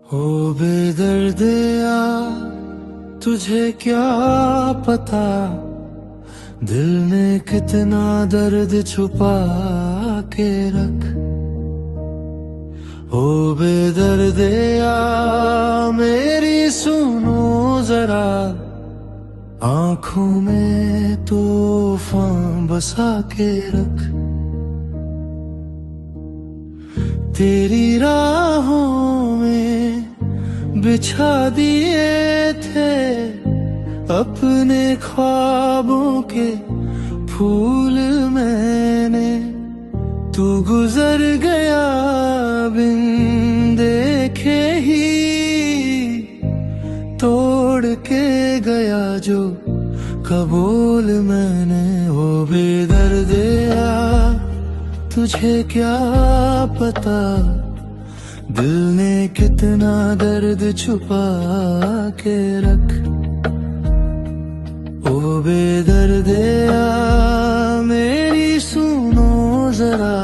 हो बेदर्दिया, तुझे क्या पता दिल ने कितना दर्द छुपा के रख। हो बेदर्दिया मेरी सुनो जरा, आंखों में तूफान बसा के रख। तेरी राहों में बिछा दिए थे अपने ख्वाबों के फूल मैंने। तू गुजर गया बिन देखे ही, तोड़ के गया जो कबूल मैंने। वो बेदर्दिया तुझे क्या पता दिल ने कितना दर्द छुपा के रख। ओ बेदर्दिया मेरी सुनो जरा,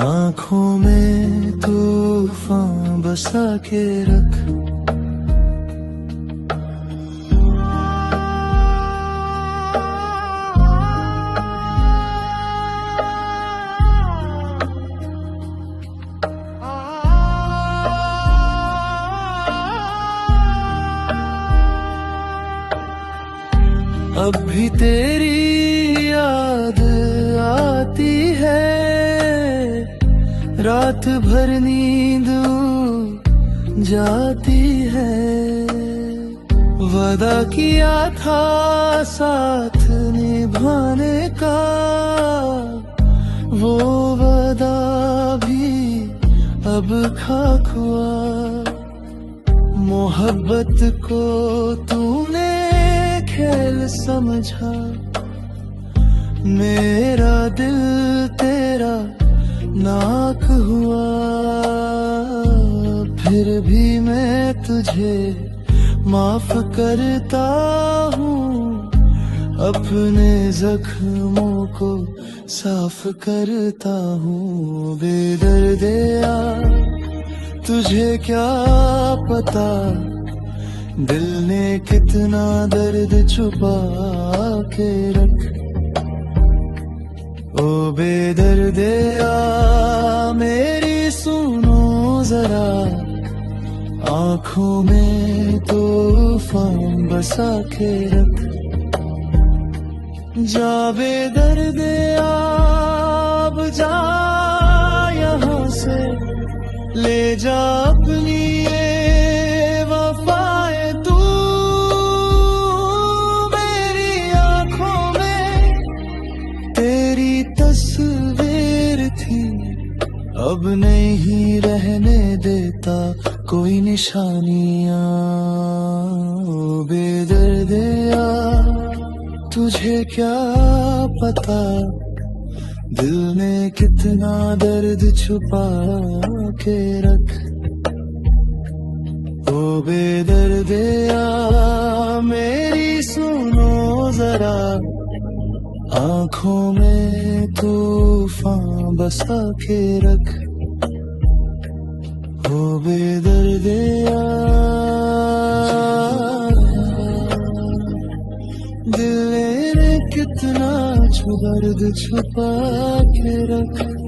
आंखों में तूफान बसा के रख। अब भी तेरी याद आती है, रात भर नींद जाती है। वादा किया था साथ निभाने का, वो वादा भी अब खाक हुआ। मोहब्बत को तूने खेल समझा, मेरा दिल तेरा नाक हुआ। फिर भी मैं तुझे माफ करता हूँ, अपने जख्मों को साफ करता हूँ। बेदर्दिया तुझे क्या पता दिल ने कितना दर्द छुपा के रख। ओ बेदर्दिया मेरी सुनो जरा, आंखों में तूफान बसा के रख। जा बेदर्दिया अब जा यहाँ से, ले जा अपनी तस्वीर थी, अब नहीं रहने देता कोई निशानियां। बेदर्दिया तुझे क्या पता दिल ने कितना दर्द छुपा के रख। ओ बेदर्दिया मेरी सुनो जरा, आंखों में तूफान बसा के रख। हो बेदर्दिया दिल ने कितना दर्द छुपा के रख।